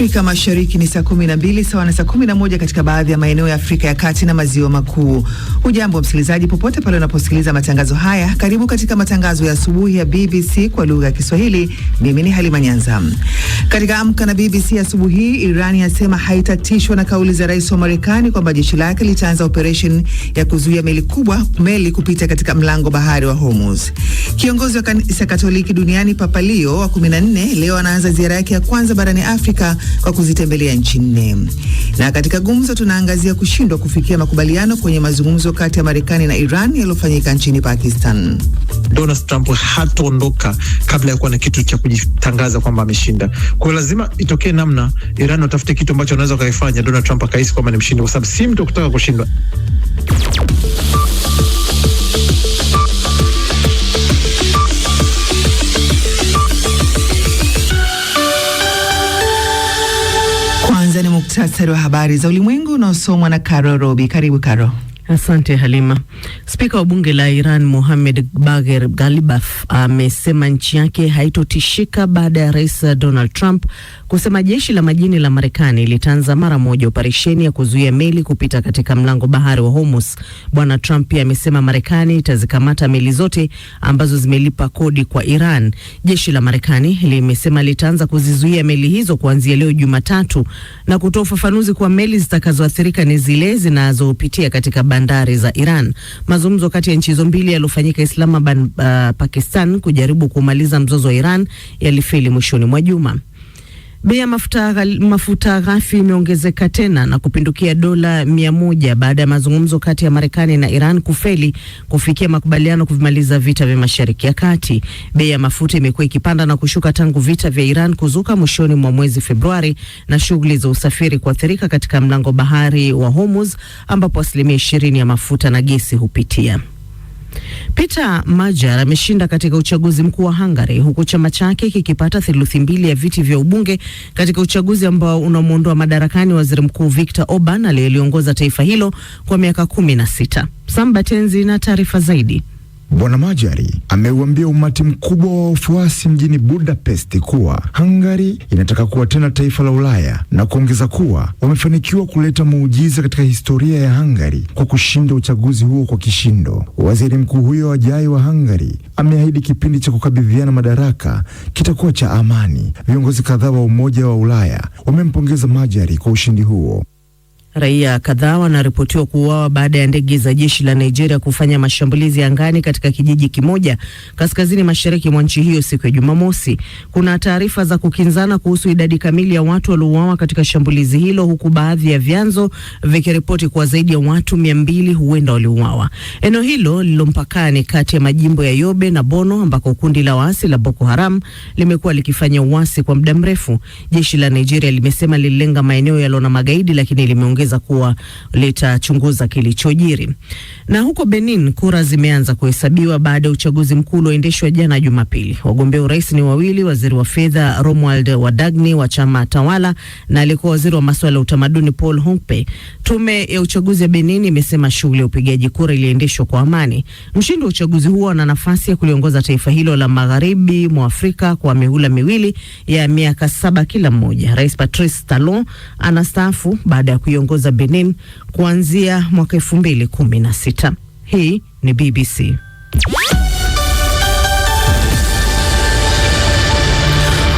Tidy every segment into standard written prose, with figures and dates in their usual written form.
Afrika Mashariki ni saa 12 sawa na saa 11 katika baadhi ya maeneo ya Afrika ya Kati na Maziwa Makuu. Hujambo msikilizaji popote pale unaposikiliza matangazo haya. Karibu katika matangazo ya asubuhi ya BBC kwa lugha ya Kiswahili. Mimi ni Halima Nyanza. Katika Amka na BBC asubuhi hii, Iran yasema haitatishwa na kauli za rais wa Marekani kwamba jeshi lake litaanza operation ya kuzuia meli kupita katika mlango bahari wa Hormuz. Kiongozi wa kanisa Katoliki duniani Papa Leo wa 14 leo anaanza ziara yake ya kwanza barani Afrika kwa kuzitembelea nchi 4. Na katika gumzo tunaangazia kushindwa kufikia makubaliano kwenye mazungumzo kati ya Marekani na Iran yaliyofanyika nchini Pakistan. Donald Trump hataondoka kabla ya kuwa na kitu cha kujitangaza kwamba ameshinda. Kwa hiyo lazima itokee namna Iran watafute kitu ambacho wanaweza kaifanya Donald Trump akahisi kwamba ni mshindi, kwa sababu si mtu kutaka kushindwa. Kwanza ni muktasari wa habari za ulimwengu unaosomwa na Karo Robi. Karibu Karo. Asante Halima. Spika wa bunge la Iran Mohammad Bagher Ghalibaf amesema nchi yake haitotishika baada ya rais Donald Trump kusema jeshi la majini la Marekani litaanza mara moja operesheni ya kuzuia meli kupita katika mlango bahari wa Hormuz. Bwana Trump pia amesema Marekani itazikamata meli zote ambazo zimelipa kodi kwa Iran. Jeshi la Marekani limesema litaanza kuzizuia meli hizo kuanzia leo Jumatatu na kutoa ufafanuzi kwa meli zitakazoathirika ni zile zinazopitia katika bandari za Iran. Mazungumzo kati ya nchi hizo mbili yalofanyika Islamabad, Pakistan kujaribu kumaliza mzozo wa Iran yalifeli mwishoni mwa juma. Bei ya mafuta ghafi imeongezeka tena na kupindukia dola 100 baada ya mazungumzo kati ya Marekani na Iran kufeli kufikia makubaliano kuvimaliza vita vya Mashariki ya Kati. Bei ya mafuta imekuwa ikipanda na kushuka tangu vita vya Iran kuzuka mwishoni mwa mwezi Februari na shughuli za usafiri kuathirika katika mlango bahari wa Hormuz ambapo 20% ya mafuta na gesi hupitia. Peter Magyar ameshinda katika uchaguzi mkuu wa Hungary huku chama chake kikipata 2/3 ya viti vya ubunge katika uchaguzi ambao unamuondoa madarakani waziri mkuu Viktor Orban aliyeliongoza taifa hilo kwa miaka 16. Sambatenzi na taarifa zaidi. Bwana Magyari ameuambia umati mkubwa wa wafuasi mjini Budapest kuwa Hungary inataka kuwa tena taifa la Ulaya na kuongeza kuwa wamefanikiwa kuleta muujiza katika historia ya Hungary kwa kushinda uchaguzi huo kwa kishindo. Waziri mkuu huyo ajaye wa Hungary ameahidi kipindi cha kukabidhiana madaraka kitakuwa cha amani. Viongozi kadhaa wa Umoja wa Ulaya wamempongeza Magyari kwa ushindi huo. Raia kadhaa wanaripotiwa kuuawa baada ya ndege za jeshi la Nigeria kufanya mashambulizi angani katika kijiji kimoja kaskazini mashariki mwa nchi hiyo siku ya Jumamosi. Kuna taarifa za kukinzana kuhusu idadi kamili ya watu waliouawa katika shambulizi hilo, huku baadhi ya vyanzo vikiripoti kuwa zaidi ya watu 200 huenda waliuawa. Eneo hilo lilompakani kati ya majimbo ya Yobe na Borno ambako kundi la waasi la Boko Haram limekuwa likifanya uasi kwa muda mrefu. Jeshi la Nigeria limesema lililenga maeneo yaliyona magaidi, lakini limeongeza kuwa litachunguza kilichojiri. Na huko Benin, kura zimeanza kuhesabiwa baada ya uchaguzi mkuu ulioendeshwa jana Jumapili. Wagombea urais ni wawili, waziri wa fedha Romuald Wadagni wa chama tawala na alikuwa waziri wa masuala ya utamaduni Paul Hongpe. Tume ya uchaguzi ya Benin imesema shughuli ya upigaji kura iliendeshwa kwa amani. Mshindi wa uchaguzi huo ana nafasi ya kuliongoza taifa hilo la magharibi mwa Afrika kwa mihula miwili ya miaka 7 kila mmoja. Rais Patrice Talon anastaafu baada ya kuiongoza Benin kuanzia mwaka 2016. Hii ni BBC.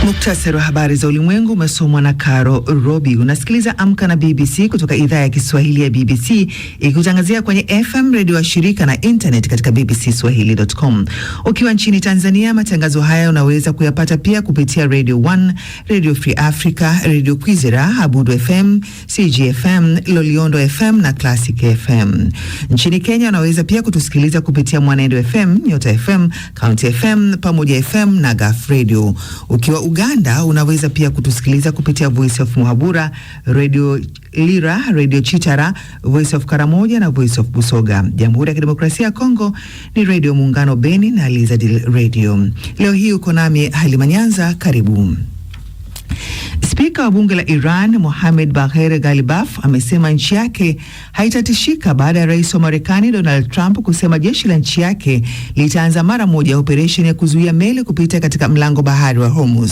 Muktasari wa habari za ulimwengu umesomwa na Karo Robi. Unasikiliza Amka na BBC kutoka idhaa ya Kiswahili ya BBC ikutangazia kwenye FM redio wa shirika na internet katika bbcswahili.com. Ukiwa nchini Tanzania, matangazo haya unaweza kuyapata pia kupitia Radio 1, Radio Free Africa, Radio Kwizera, Abudu FM, CGFM, Loliondo FM na Classic FM. Nchini Kenya unaweza pia kutusikiliza kupitia Mwanendo FM, Nyota FM, County FM, Pamoja FM na Gaf Radio. Ukiwa Uganda unaweza pia kutusikiliza kupitia Voice of Muhabura, Radio Lira, Radio Chitara, Voice of Karamoja na Voice of Busoga. Jamhuri ya Kidemokrasia ya Kongo ni Radio Muungano Beni na Lizard Radio. Leo hii uko nami Halima Nyanza, karibu. Spika wa bunge la Iran Mohammad Bagher Ghalibaf amesema nchi yake haitatishika baada ya rais wa Marekani Donald Trump kusema jeshi la nchi yake litaanza mara moja operesheni ya kuzuia meli kupita katika mlango bahari wa Hormuz.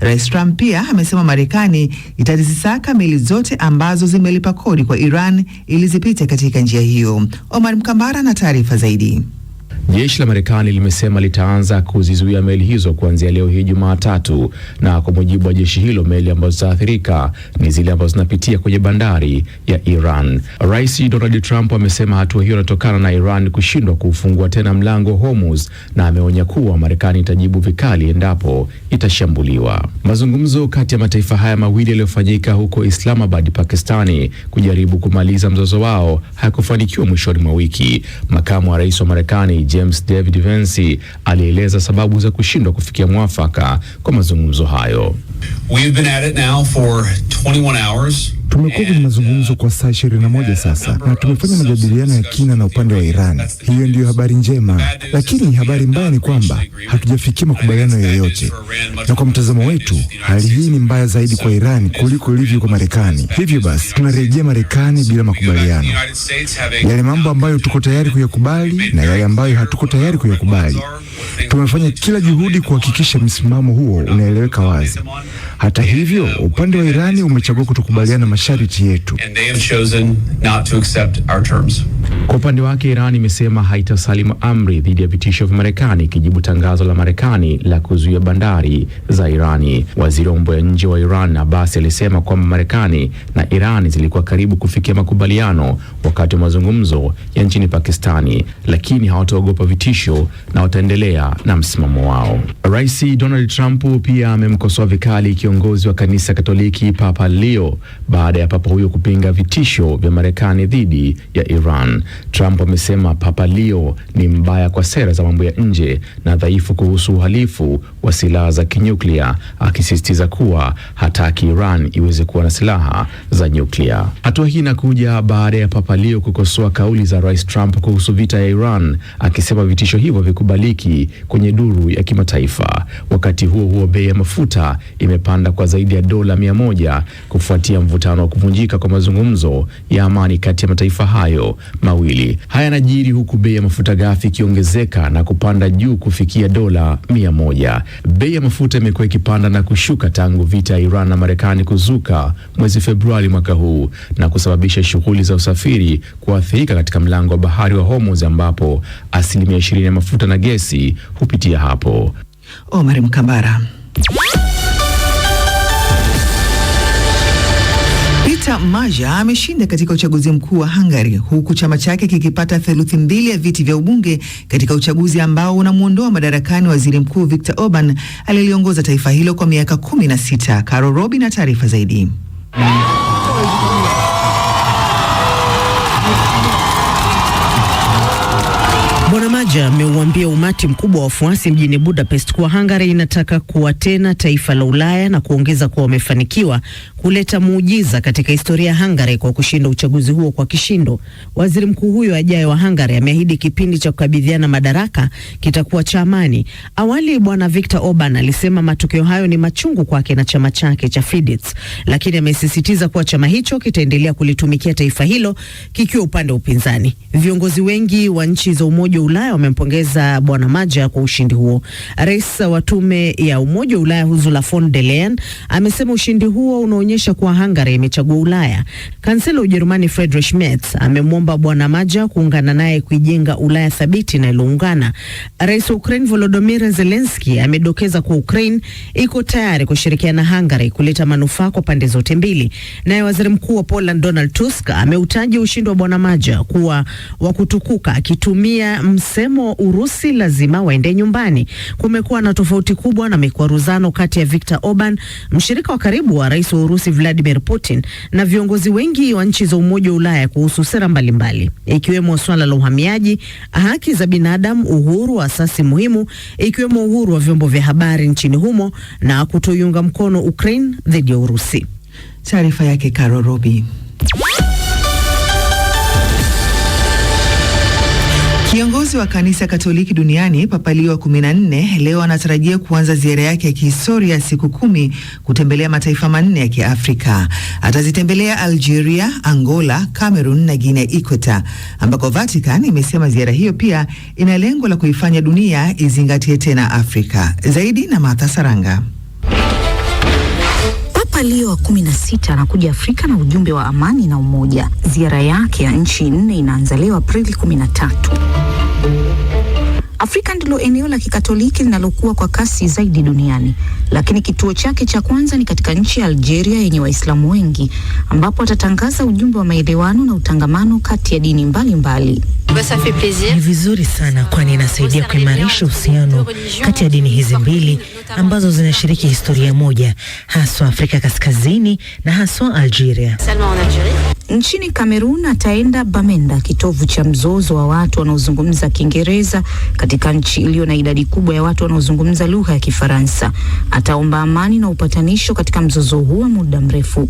Rais Trump pia amesema Marekani itazisaka meli zote ambazo zimelipa kodi kwa Iran ili zipite katika njia hiyo. Omar Mkambara na taarifa zaidi. Jeshi la Marekani limesema litaanza kuzizuia meli hizo kuanzia leo hii Jumatatu, na kwa mujibu wa jeshi hilo, meli ambazo zitaathirika ni zile ambazo zinapitia kwenye bandari ya Iran. Rais Donald Trump amesema hatua hiyo inatokana na Iran kushindwa kufungua tena mlango Hormuz, na ameonya kuwa Marekani itajibu vikali endapo itashambuliwa. Mazungumzo kati ya mataifa haya mawili yaliyofanyika huko Islamabad, Pakistani, kujaribu kumaliza mzozo wao hayakufanikiwa mwishoni mwa wiki. Makamu wa rais wa Marekani James David Vance alieleza sababu za kushindwa kufikia mwafaka kwa mazungumzo hayo. We've been at it now for 21 hours. Tumekuwa kwenye mazungumzo kwa saa 21 sasa na tumefanya majadiliano ya kina na upande wa Iran. Hiyo ndiyo habari njema, lakini habari mbaya ni kwamba hatujafikia makubaliano yoyote, na kwa mtazamo wetu hali hii ni mbaya zaidi kwa Iran kuliko ilivyo kwa Marekani. Hivyo basi tunarejea Marekani bila makubaliano. Yale mambo ambayo tuko tayari kuyakubali na yale ambayo hatuko tayari kuyakubali. Tumefanya kila juhudi kuhakikisha msimamo huo unaeleweka wazi. Hata hivyo, upande wa Irani umechagua kutokubaliana masharti yetu. Kwa upande wake, Iran imesema haitasalimu amri dhidi ya vitisho vya Marekani, ikijibu tangazo la Marekani la kuzuia bandari za Irani. Waziri wa mambo ya nje wa Iran Abbas alisema kwamba Marekani na Iran zilikuwa karibu kufikia makubaliano wakati wa mazungumzo ya nchini Pakistani, lakini hawataogopa vitisho na wataendelea na msimamo wao. Rais Donald Trump pia amemkosoa vikali kiongozi wa kanisa Katoliki Papa Leo baada ya papa huyo kupinga vitisho vya Marekani dhidi ya Iran. Trump amesema Papa Leo ni mbaya kwa sera za mambo ya nje na dhaifu kuhusu uhalifu wa silaha za kinyuklia, akisisitiza kuwa hataki Iran iweze kuwa na silaha za nyuklia. Hatua hii inakuja baada ya Papa Leo kukosoa kauli za Rais Trump kuhusu vita ya Iran, akisema vitisho hivyo vikubaliki kwenye duru ya kimataifa. Wakati huo huo, bei ya mafuta imepanda kwa zaidi ya dola 100 kufuatia mvutano wa kuvunjika kwa mazungumzo ya amani kati ya mataifa hayo mawili. Haya yanajiri huku bei ya mafuta ghafi ikiongezeka na kupanda juu kufikia dola 100. Bei ya mafuta imekuwa ikipanda na kushuka tangu vita ya Iran na Marekani kuzuka mwezi Februari mwaka huu na kusababisha shughuli za usafiri kuathirika katika mlango wa bahari wa Hormuz, ambapo 20% ya mafuta na gesi hupitia hapo. Omar Mkambara. Peter Maja ameshinda katika uchaguzi mkuu wa Hungary, huku chama chake kikipata 2/3 ya viti vya ubunge katika uchaguzi ambao unamuondoa madarakani waziri mkuu Viktor Orban aliyeliongoza taifa hilo kwa miaka 16. Caro Robi na taarifa zaidi. Bwana Maja ameuambia umati mkubwa wa wafuasi mjini Budapest kuwa Hungary inataka kuwa tena taifa la Ulaya na kuongeza kuwa wamefanikiwa kuleta muujiza katika historia ya Hungary kwa kushinda uchaguzi huo kwa kishindo. Waziri mkuu huyo ajaye wa Hungary ameahidi kipindi cha kukabidhiana madaraka kitakuwa cha amani. Awali Bwana Viktor Orban alisema matokeo hayo ni machungu kwake na chama chake cha Fidesz, lakini amesisitiza kuwa chama hicho kitaendelea kulitumikia taifa hilo kikiwa upande wa upinzani. Viongozi wengi wa nchi za Umoja wa Ulaya wamempongeza Bwana Maja kwa ushindi huo. Rais wa tume ya Umoja wa Ulaya Ursula von der Leyen amesema ushindi huo unaonyesha kuwa Hungary imechagua Ulaya. Kansela Ujerumani Friedrich Merz amemwomba Bwana Maja kuungana naye kuijenga Ulaya thabiti na iliyoungana. Rais wa Ukraine Volodymyr Zelensky amedokeza kuwa Ukraine iko tayari kushirikiana na Hungary kuleta manufaa kwa pande zote mbili. Naye waziri mkuu wa Poland Donald Tusk ameutaja ushindi wa Bwana Maja kuwa wa kutukuka, akitumia msemo Urusi lazima waende nyumbani. Kumekuwa na tofauti kubwa na mikwaruzano kati ya Viktor Orban, mshirika wa karibu wa rais wa Urusi Vladimir Putin, na viongozi wengi wa nchi za Umoja wa Ulaya kuhusu sera mbalimbali, ikiwemo swala la uhamiaji, haki za binadamu, uhuru wa asasi muhimu, ikiwemo uhuru wa vyombo vya habari nchini humo na kutoiunga mkono Ukraine dhidi ya Urusi. Taarifa yake Caro Robi. Kiongozi wa kanisa Katoliki duniani Papa Leo wa 14 leo anatarajia kuanza ziara yake ya kihistoria ya siku 10 kutembelea mataifa manne ya Kiafrika. Atazitembelea Algeria, Angola, Cameroon na Guinea Ikweta, ambako Vatican imesema ziara hiyo pia ina lengo la kuifanya dunia izingatie tena Afrika. Zaidi na Martha Saranga. Papa Leo wa 16 anakuja Afrika na ujumbe wa amani na umoja. Ziara yake ya nchi 4 inaanza leo Aprili 13. Afrika ndilo eneo la Kikatoliki linalokuwa kwa kasi zaidi duniani, lakini kituo chake cha kwanza ni katika nchi ya Algeria yenye Waislamu wengi, ambapo atatangaza ujumbe wa maelewano na utangamano kati ya dini mbalimbali. Ni vizuri sana, kwani inasaidia kuimarisha uhusiano kati ya dini hizi mbili ambazo zinashiriki historia moja, haswa Afrika Kaskazini na haswa Algeria. Nchini Cameroon ataenda Bamenda, kitovu cha mzozo wa watu wanaozungumza Kiingereza katika nchi iliyo na idadi kubwa ya watu wanaozungumza lugha ya Kifaransa. Ataomba amani na upatanisho katika mzozo huo muda mrefu.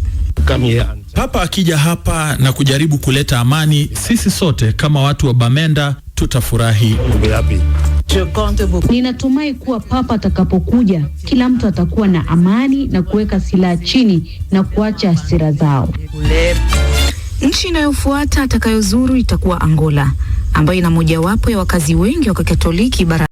Papa akija hapa na kujaribu kuleta amani, sisi sote kama watu wa Bamenda tutafurahi. Ninatumai kuwa Papa atakapokuja kila mtu atakuwa na amani na kuweka silaha chini na kuacha hasira zao. Nchi inayofuata atakayozuru itakuwa Angola, ambayo ina mojawapo ya wakazi wengi wa Katoliki bara